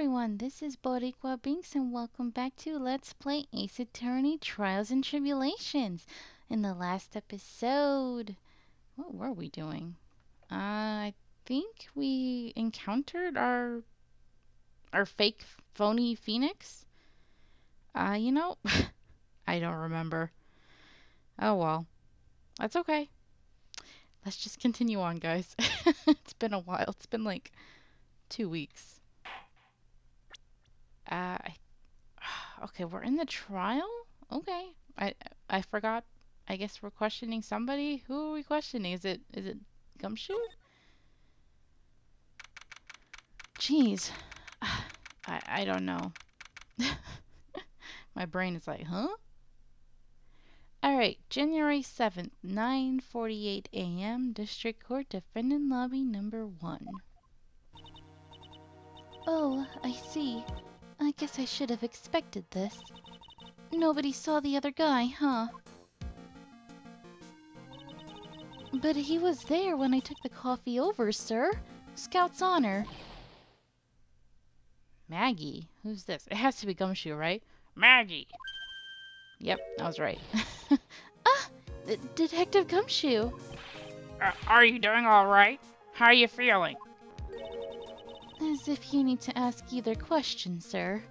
everyone, this is Boricua Binks and welcome back to Let's Play Ace Attorney Trials and Tribulations. In the last episode, what were we doing? I think we encountered our fake phony phoenix. You know, I don't remember. Oh well, that's okay. Let's just continue on, guys. It's been a while. It's been like 2 weeks. I Okay, we're in the trial? Okay. I forgot. I guess we're questioning somebody. Who are we questioning? Is it Gumshoe? Jeez. I don't know. My brain is like, huh? Alright, January 7th, 9:48 a.m. District Court Defendant Lobby number 1. Oh, I see. I guess I should have expected this. Nobody saw the other guy, huh? But he was there when I took the coffee over, sir. Scout's honor. Maggey? Who's this? It has to be Gumshoe, right? Maggey! Yep, I was right. Ah! Detective Gumshoe! Are you doing all right? How are you feeling? As if you need to ask either question, sir.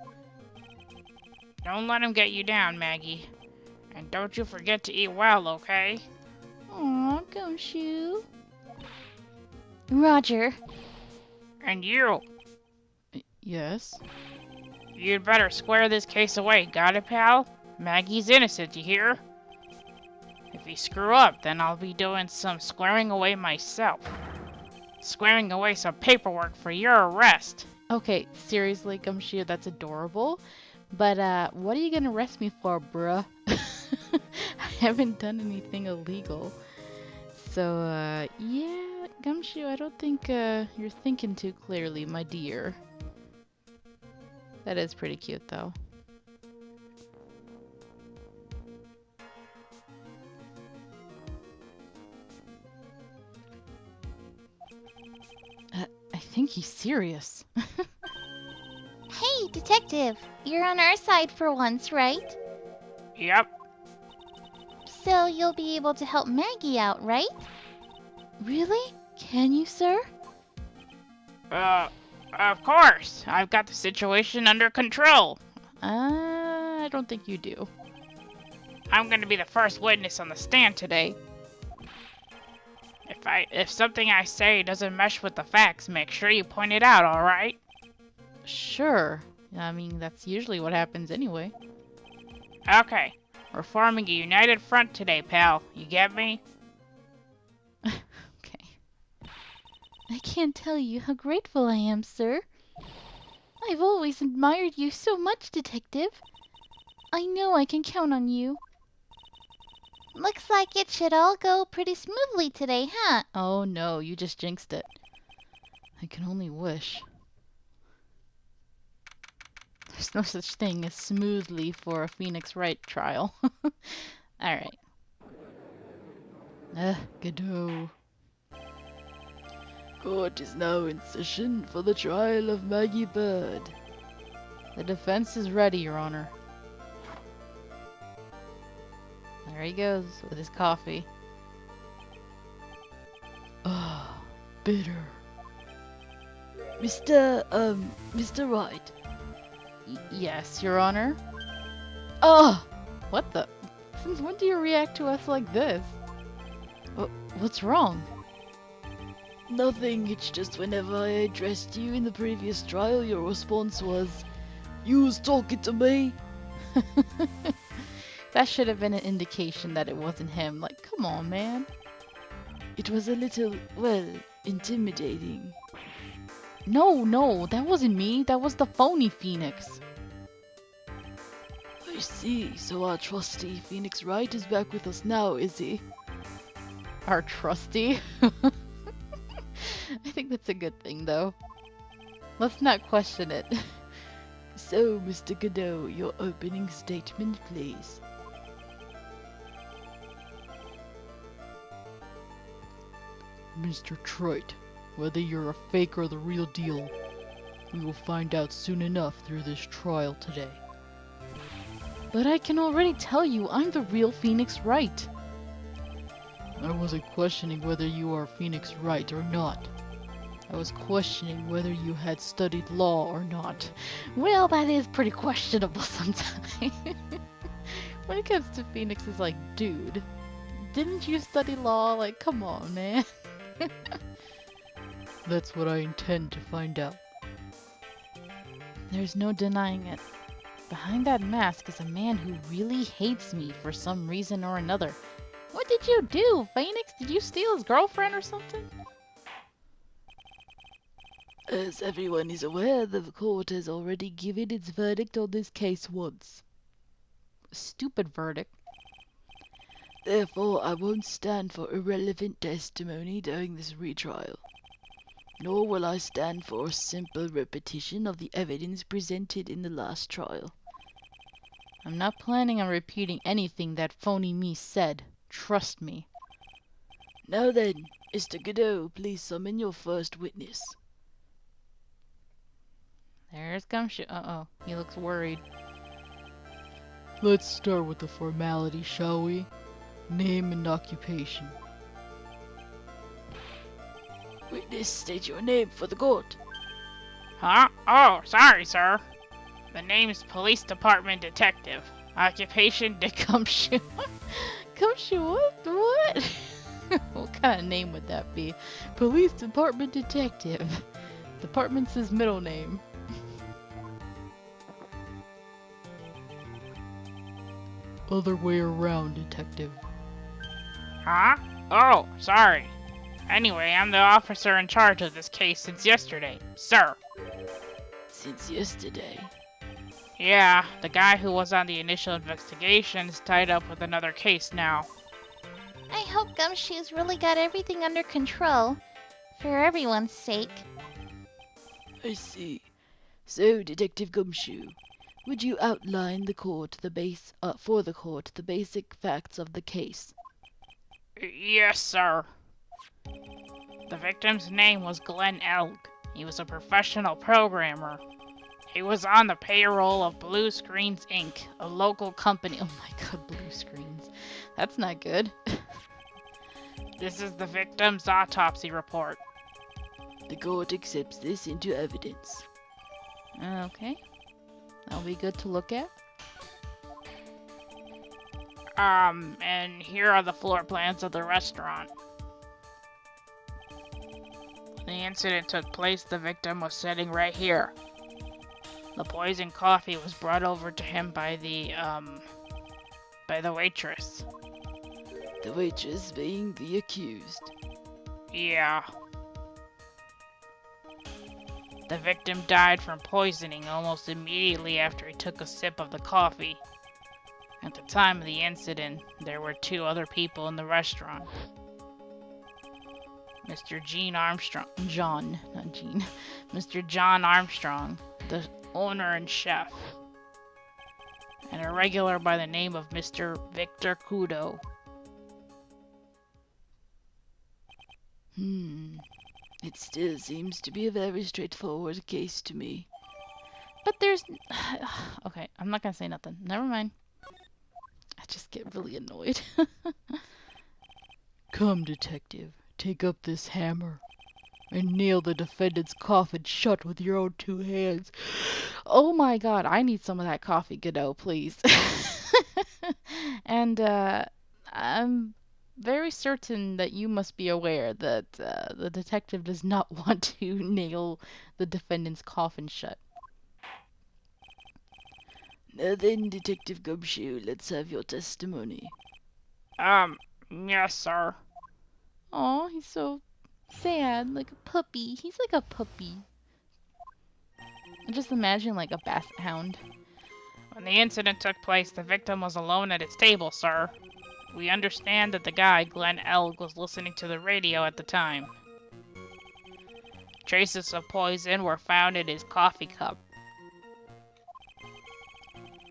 Don't let him get you down, Maggey. And don't you forget to eat well, okay? Aw, Gumshoe. Roger. And you, Yes? you'd better square this case away, got it, pal? Maggie's innocent, you hear? If you screw up, then I'll be doing some squaring away myself. Squaring away some paperwork for your arrest. Okay, seriously, Gumshoe, that's adorable. But, what are you gonna arrest me for, bruh? I haven't done anything illegal. So, yeah, Gumshoe, I don't think, you're thinking too clearly, my dear. That is pretty cute, though. I think he's serious. Hey, detective! You're on our side for once, right? Yep, So you'll be able to help Maggey out, right? Really? Can you, sir? of course. I've got the situation under control. I don't think you do. I'm gonna be the first witness on the stand today. If something I say doesn't mesh with the facts, make sure you point it out, alright? Sure. I mean, that's usually what happens anyway. Okay. We're forming a united front today, pal. You get me? Okay. I can't tell you how grateful I am, sir. I've always admired you so much, detective. I know I can count on you. Looks like it should all go pretty smoothly today, huh? Oh no, you just jinxed it. I can only wish. There's no such thing as smoothly for a Phoenix Wright trial. Alright. Godot. Court is now in session for the trial of Maggey Bird. The defense is ready, Your Honor. There he goes with his coffee. Ah, bitter. Mr. Wright. Yes, Your Honor. Oh! What the? Since when do you react to us like this? What's wrong? Nothing, it's just whenever I addressed you in the previous trial, your response was, "You was talking to me?" That should have been an indication that it wasn't him. Like, come on, man. It was a little, well, intimidating. No, that wasn't me. That was the phony Phoenix. I see, so our trusty Phoenix Wright is back with us now, is he? Our trusty. I think that's a good thing, though. Let's not question it. So, Mr. Godot, your opening statement, please. Mr. Troit, whether you're a fake or the real deal, We will find out soon enough through this trial today. But I can already tell you I'm the real Phoenix Wright. I wasn't questioning whether you are Phoenix Wright or not. I was questioning whether you had studied law or not. Well, that is pretty questionable sometimes. When it comes to Phoenix, it's like, dude, didn't you study law? Like, come on, man. That's what I intend to find out. There's no denying it. Behind that mask is a man who really hates me for some reason or another. What did you do, Phoenix? Did you steal his girlfriend or something? As everyone is aware, the court has already given its verdict on this case once. Stupid verdict. Therefore, I won't stand for irrelevant testimony during this retrial. Nor will I stand for a simple repetition of the evidence presented in the last trial. I'm not planning on repeating anything that phony me said. Trust me. Now then, Mr. Godot, please summon your first witness. There's Gumshoe. Uh-oh, he looks worried. Let's start with the formality, shall we? Name and occupation. Witness, state your name for the court. Huh? Oh, sorry, sir. The name's Police Department Detective. Occupation Gumshoe. Gumshoe, what? What? What kind of name would that be? Police Department Detective. Department's his middle name. Other way around, detective. Huh? Oh, sorry. Anyway, I'm the officer in charge of this case since yesterday, sir. Since yesterday? Yeah, the guy who was on the initial investigation is tied up with another case now. I hope Gumshoe's really got everything under control. For everyone's sake. I see. So, Detective Gumshoe, would you outline for the court the basic facts of the case? Yes, sir. The victim's name was Glenn Elg. He was a professional programmer. He was on the payroll of Blue Screens Inc., a local company. Oh my god, blue screens. That's not good. This is the victim's autopsy report. The court accepts this into evidence. Okay. That'll be good to look at. And here are the floor plans of the restaurant. The incident took place, the victim was sitting right here. The poisoned coffee was brought over to him by the waitress. The waitress being the accused. Yeah. The victim died from poisoning almost immediately after he took a sip of the coffee. At the time of the incident, there were 2 other people in the restaurant. Mr. Mr. John Armstrong, the owner and chef, and a regular by the name of Mr. Victor Kudo. It still seems to be a very straightforward case to me. But there's... Okay, I'm not gonna say nothing. Never mind. I just get really annoyed. Come, detective, take up this hammer and nail the defendant's coffin shut with your own 2 hands. Oh my god, I need some of that coffee, Godot, please. And I'm very certain that you must be aware that the detective does not want to nail the defendant's coffin shut. Now then, Detective Gumshoe, let's have your testimony. Yes, sir. Oh, he's so sad, like a puppy. He's like a puppy. I just imagine like a basset hound. When the incident took place, the victim was alone at his table, sir. We understand that the guy, Glenn Elg, was listening to the radio at the time. Traces of poison were found in his coffee cup.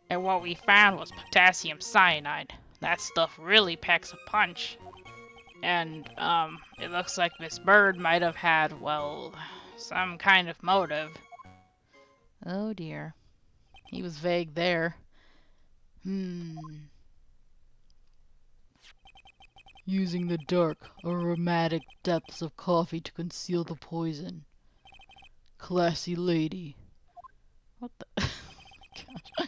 And what we found was potassium cyanide. That stuff really packs a punch. And, it looks like Miss Bird might have had, well, some kind of motive. Oh dear. He was vague there. Using the dark, aromatic depths of coffee to conceal the poison. Classy lady. What the? Gosh.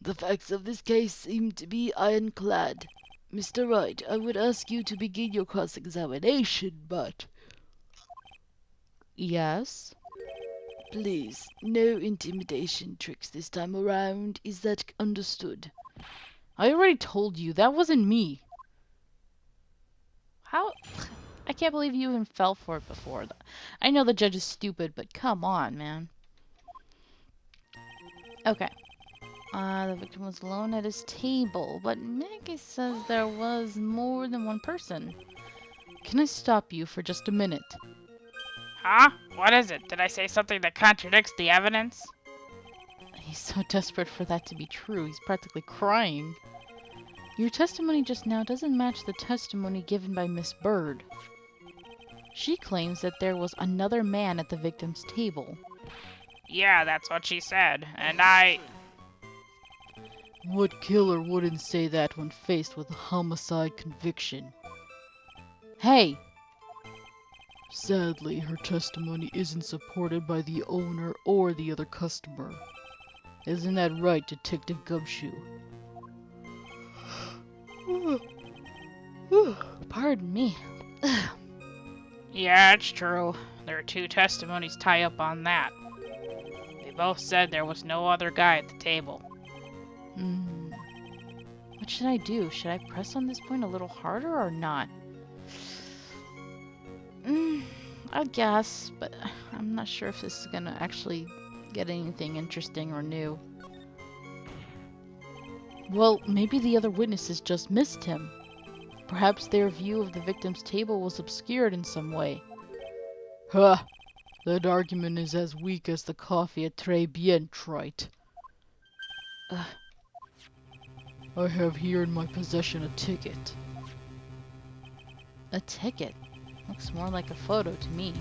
The facts of this case seem to be ironclad. Mr. Wright, I would ask you to begin your cross-examination, but... Yes? Please, no intimidation tricks this time around. Is that understood? I already told you, that wasn't me. How? I can't believe you even fell for it before. I know the judge is stupid, but come on, man. Okay. The victim was alone at his table, but Maggey says there was more than one person. Can I stop you for just a minute? Huh? What is it? Did I say something that contradicts the evidence? He's so desperate for that to be true, he's practically crying. Your testimony just now doesn't match the testimony given by Miss Bird. She claims that there was another man at the victim's table. Yeah, that's what she said. And What killer wouldn't say that when faced with a homicide conviction? Hey! Sadly, her testimony isn't supported by the owner or the other customer. Isn't that right, Detective Gumshoe? Pardon me. Yeah, it's true. There are two testimonies tie up on that. They both said there was no other guy at the table. What should I do? Should I press on this point a little harder or not? I guess, but I'm not sure if this is gonna actually get anything interesting or new. Well, maybe the other witnesses just missed him. Perhaps their view of the victim's table was obscured in some way. Ha! That argument is as weak as the coffee at Tribulations, Trite. I have here in my possession a ticket. A ticket? Looks more like a photo to me.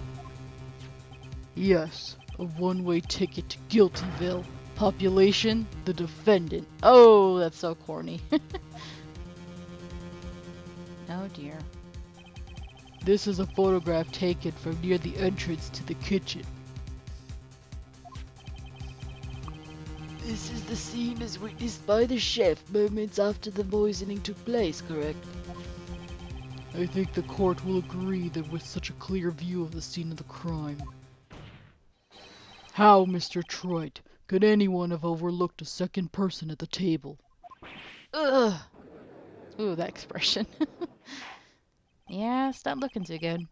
Yes, a one-way ticket to Guiltyville. Population, the defendant. Oh, that's so corny. Oh dear. This is a photograph taken from near the entrance to the kitchen. This is the scene as witnessed by the chef moments after the poisoning took place, correct? I think the court will agree that with such a clear view of the scene of the crime. How, Mr. Troit, could anyone have overlooked a second person at the table? Ugh. Ooh, that expression. Yeah, it's not looking too good.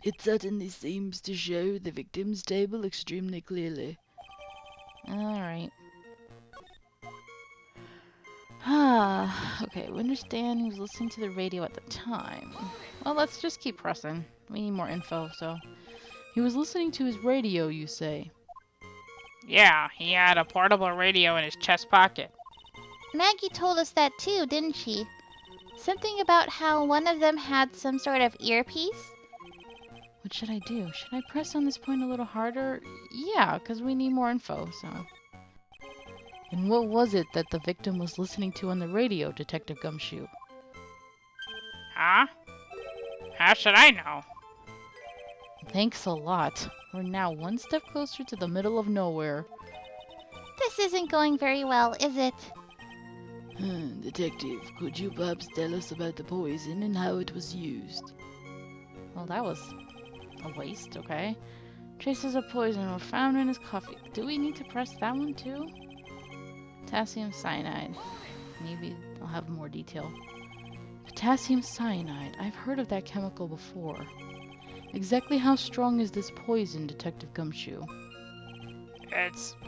It certainly seems to show the victim's table extremely clearly. Alright. Okay, we understand he was listening to the radio at the time. Well, let's just keep pressing. We need more info, so. He was listening to his radio, you say? Yeah, he had a portable radio in his chest pocket. Maggey told us that too, didn't she? Something about how one of them had some sort of earpiece? What should I do? Should I press on this point a little harder? Yeah, because we need more info, so. And what was it that the victim was listening to on the radio, Detective Gumshoe? Huh? How should I know? Thanks a lot. We're now one step closer to the middle of nowhere. This isn't going very well, is it? Detective, could you perhaps tell us about the poison and how it was used? Well, that was a waste, okay. Traces of poison were found in his coffee. Do we need to press that one too? Potassium cyanide. Maybe I'll have more detail. Potassium cyanide. I've heard of that chemical before. Exactly how strong is this poison, Detective Gumshoe?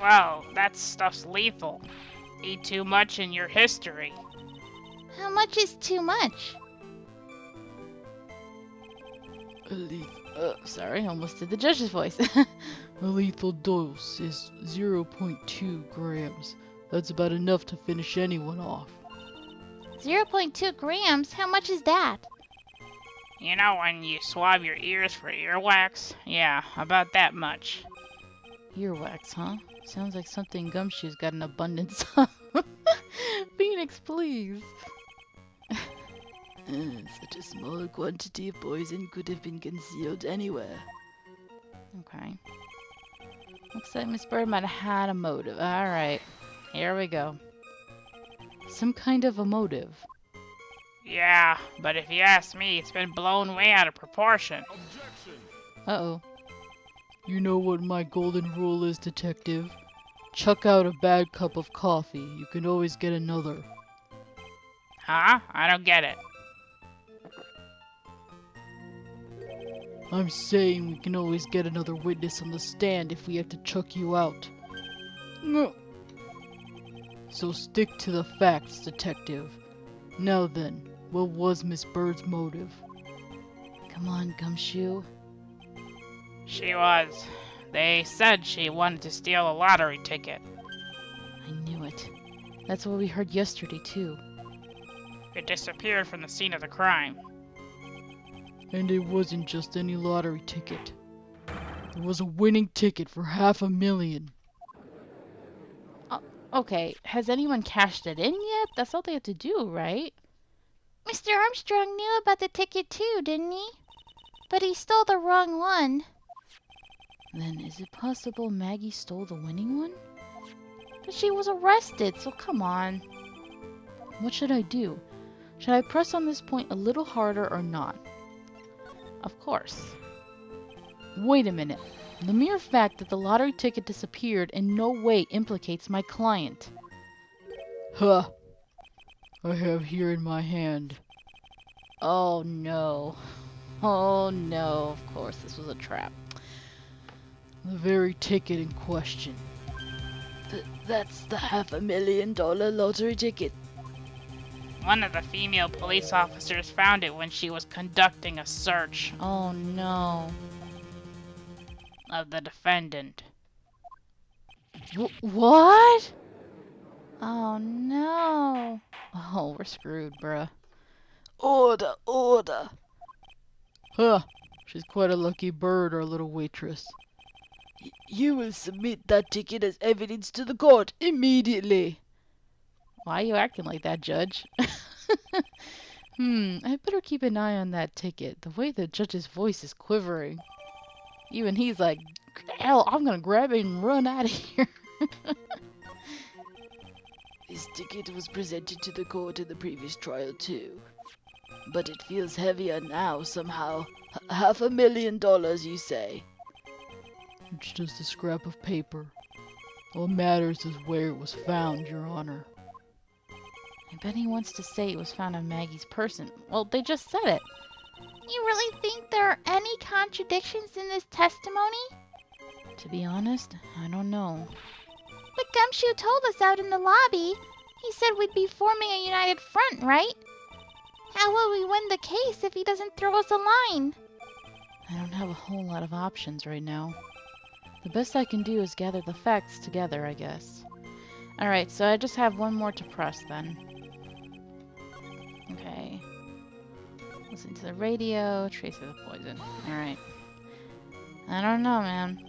Well, that stuff's lethal. Eat too much in your history. How much is too much? Sorry, almost did the judge's voice. A lethal dose is 0.2 grams. That's about enough to finish anyone off. 0.2 grams? How much is that? You know when you swab your ears for earwax? Yeah, about that much. Earwax, huh? Sounds like something Gumshoe's got an abundance of. Phoenix, please. Such a small quantity of poison could have been concealed anywhere. Okay. Looks like Miss Bird might have had a motive. Alright. Here we go. Some kind of a motive. Yeah, but if you ask me, it's been blown way out of proportion. Uh-oh. You know what my golden rule is, detective? Chuck out a bad cup of coffee. You can always get another. Huh? I don't get it. I'm saying we can always get another witness on the stand if we have to chuck you out. No. So stick to the facts, detective. Now then, what was Miss Bird's motive? Come on, Gumshoe. She was. They said she wanted to steal a lottery ticket. I knew it. That's what we heard yesterday, too. It disappeared from the scene of the crime. And it wasn't just any lottery ticket. It was a winning ticket for $500,000. Okay, has anyone cashed it in yet? That's all they have to do, right? Mr. Armstrong knew about the ticket too, didn't he? But he stole the wrong one. Then is it possible Maggey stole the winning one? But she was arrested, so come on. What should I do? Should I press on this point a little harder or not? Of course. Wait a minute. The mere fact that the lottery ticket disappeared in no way implicates my client. Huh. I have here in my hand. Oh no. Oh no, of course this was a trap. The very ticket in question. That's the $500,000 lottery ticket. One of the female police officers found it when she was conducting a search Oh no. of the defendant. What? Oh no. Oh, we're screwed, bruh. Order, order. Huh. She's quite a lucky bird, our little waitress. You will submit that ticket as evidence to the court immediately. Why are you acting like that, Judge? I better keep an eye on that ticket. The way the judge's voice is quivering. Even he's like, hell, I'm gonna grab it and run out of here. This ticket was presented to the court in the previous trial too. But it feels heavier now somehow. $500,000, you say? It's just a scrap of paper. What matters is where it was found, Your Honor. I bet he wants to say it was found on Maggie's person. Well, they just said it. You really think there are any contradictions in this testimony? To be honest, I don't know. But Gumshoe told us out in the lobby. He said we'd be forming a united front, right? How will we win the case if he doesn't throw us a line? I don't have a whole lot of options right now. The best I can do is gather the facts together, I guess. Alright, so I just have one more to press then. Okay. Listen to the radio, trace of the poison. Alright. I don't know, man.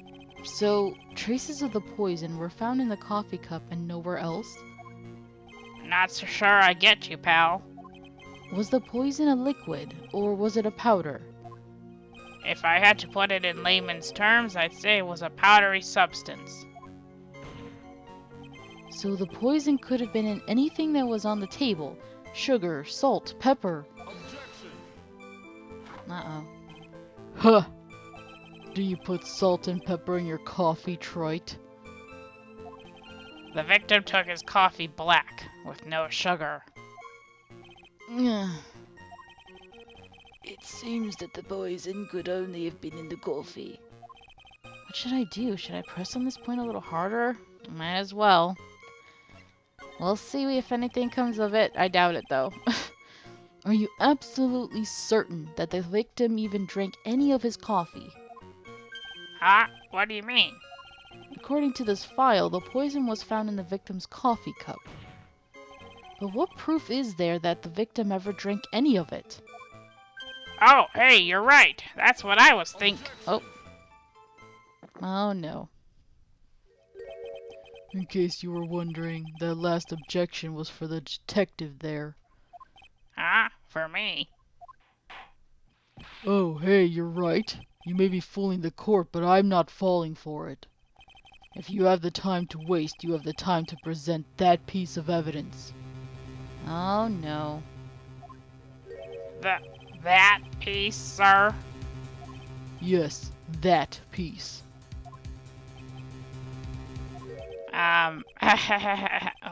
So, traces of the poison were found in the coffee cup and nowhere else? Not so sure I get you, pal. Was the poison a liquid, or was it a powder? If I had to put it in layman's terms, I'd say it was a powdery substance. So the poison could have been in anything that was on the table. Sugar, salt, pepper. Uh-oh. Huh. Do you put salt and pepper in your coffee, Troit? The victim took his coffee black, with no sugar. Ugh. It seems that the poison could only have been in the coffee. What should I do? Should I press on this point a little harder? Might as well. We'll see if anything comes of it. I doubt it, though. Are you absolutely certain that the victim even drank any of his coffee? Huh? What do you mean? According to this file, the poison was found in the victim's coffee cup. But what proof is there that the victim ever drank any of it? Oh, hey, you're right. That's what I was thinking. Oh. Oh no. In case you were wondering, that last objection was for the detective there. Huh? For me? Oh, hey, you're right. You may be fooling the court, but I'm not falling for it. If you have the time to waste, you have the time to present that piece of evidence. Oh no. That piece, sir? Yes, that piece.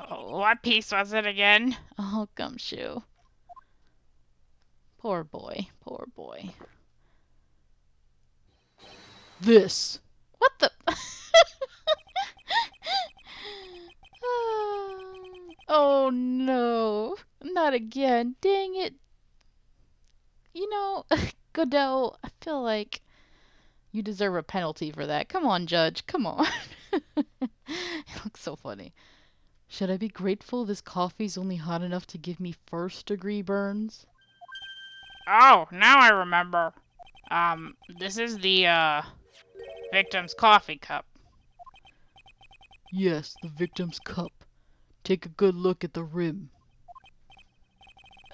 What piece was it again? Oh, Gumshoe. Poor boy, poor boy. This. What the? Oh no. Not again. Dang it. You know, Godot, I feel like you deserve a penalty for that. Come on, Judge. Come on. It looks so funny. Should I be grateful this coffee's only hot enough to give me first-degree burns? Oh, now I remember. This is the, victim's coffee cup. Yes, the victim's cup. Take a good look at the rim.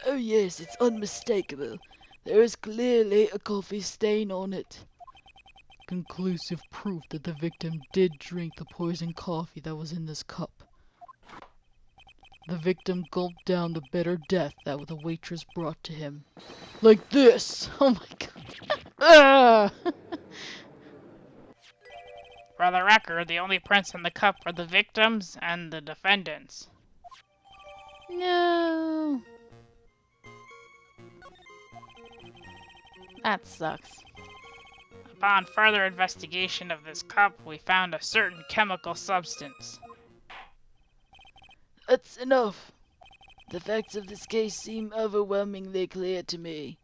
Oh yes, it's unmistakable. There is clearly a coffee stain on it. Conclusive proof that the victim did drink the poisoned coffee that was in this cup. The victim gulped down the bitter death that the waitress brought to him. Like this! Oh my god. Ah! For the record, the only prints in the cup were the victim's and the defendant's. No. That sucks. Upon further investigation of this cup, we found a certain chemical substance. That's enough. The facts of this case seem overwhelmingly clear to me.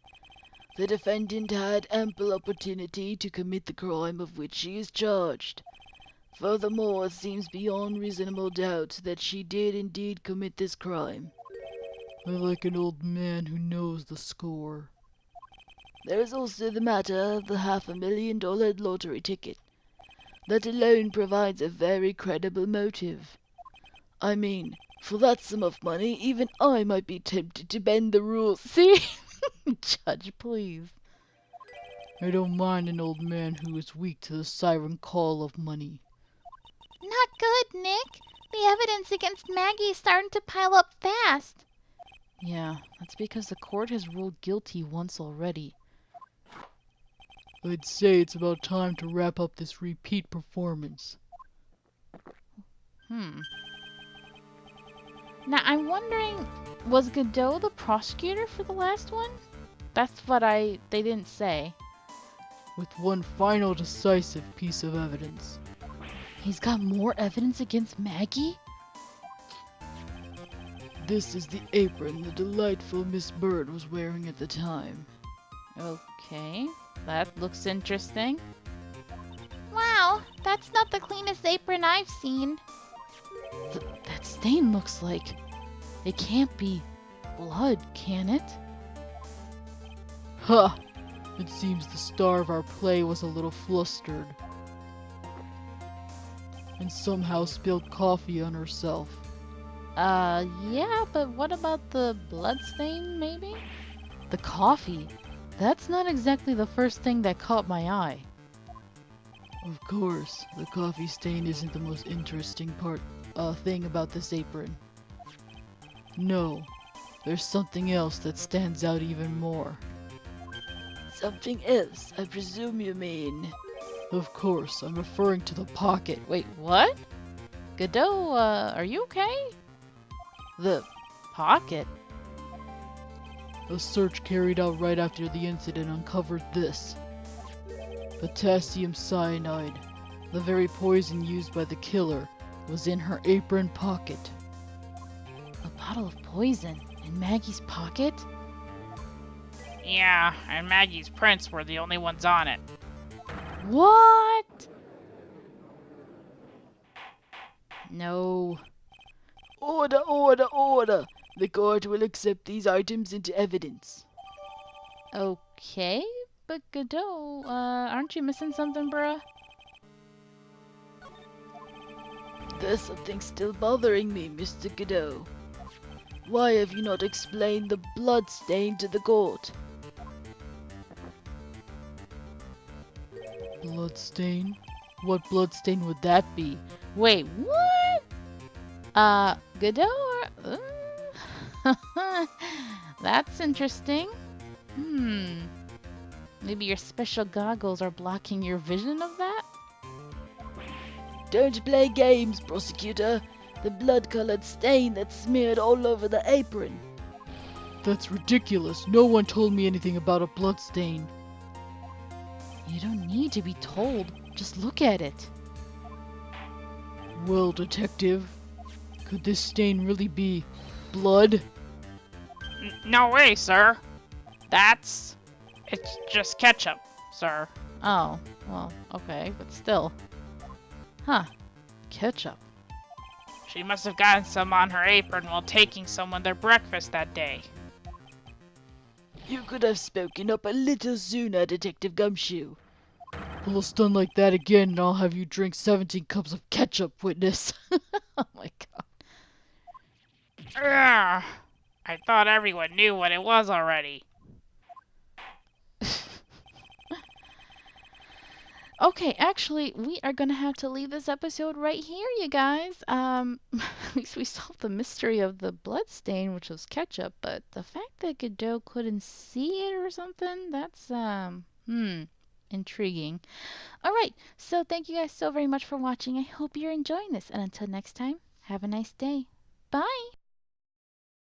The defendant had ample opportunity to commit the crime of which she is charged. Furthermore, it seems beyond reasonable doubt that she did indeed commit this crime. I like an old man who knows the score. There is also the matter of the $500,000 lottery ticket. That alone provides a very credible motive. I mean, for that sum of money, even I might be tempted to bend the rules. See? Judge, please. I don't mind an old man who is weak to the siren call of money. Not good, Nick. The evidence against Maggey is starting to pile up fast. Yeah, that's because the court has ruled guilty once already. I'd say it's about time to wrap up this repeat performance. Now, I'm wondering, was Godot the prosecutor for the last one? That's what they didn't say. With one final decisive piece of evidence. He's got more evidence against Maggey? This is the apron the delightful Miss Bird was wearing at the time. Okay, that looks interesting. Wow, that's not the cleanest apron I've seen. That stain looks like... It can't be blood, can it? Ha! It seems the star of our play was a little flustered. And somehow spilled coffee on herself. Yeah, but what about the blood stain, maybe? The coffee. That's not exactly the first thing that caught my eye. Of course, the coffee stain isn't the most interesting thing about this apron. No, there's something else that stands out even more. Something else, I presume you mean? Of course, I'm referring to the pocket. Wait, what? Godot, are you okay? The Pocket? A search carried out right after the incident uncovered this. Potassium cyanide, the very poison used by the killer, was in her apron pocket. A bottle of poison in Maggie's pocket? Yeah, and Maggie's prints were the only ones on it. What? No. Order, order, order! The court will accept these items into evidence. Okay, but Godot, aren't you missing something, bruh? There's something still bothering me, Mr. Godot. Why have you not explained the blood stain to the court? Bloodstain? What bloodstain would that be? Wait, what? Godot or... That's interesting. Maybe your special goggles are blocking your vision of that? Don't play games, prosecutor. The blood-colored stain that's smeared all over the apron. That's ridiculous. No one told me anything about a blood stain. You don't need to be told. Just look at it. Well, detective, could this stain really be blood? No way, sir. It's just ketchup, sir. Oh, well, okay, but still. Huh. Ketchup. She must have gotten some on her apron while taking someone their breakfast that day. You could have spoken up a little sooner, Detective Gumshoe. Pull a stunt like that again and I'll have you drink 17 cups of ketchup, witness. Oh my god. Ugh, I thought everyone knew what it was already. Okay, actually, we are gonna have to leave this episode right here, you guys. At least we solved the mystery of the blood stain, which was ketchup, but the fact that Godot couldn't see it or something, that's, intriguing. Alright, so thank you guys so very much for watching. I hope you're enjoying this, and until next time, have a nice day. Bye!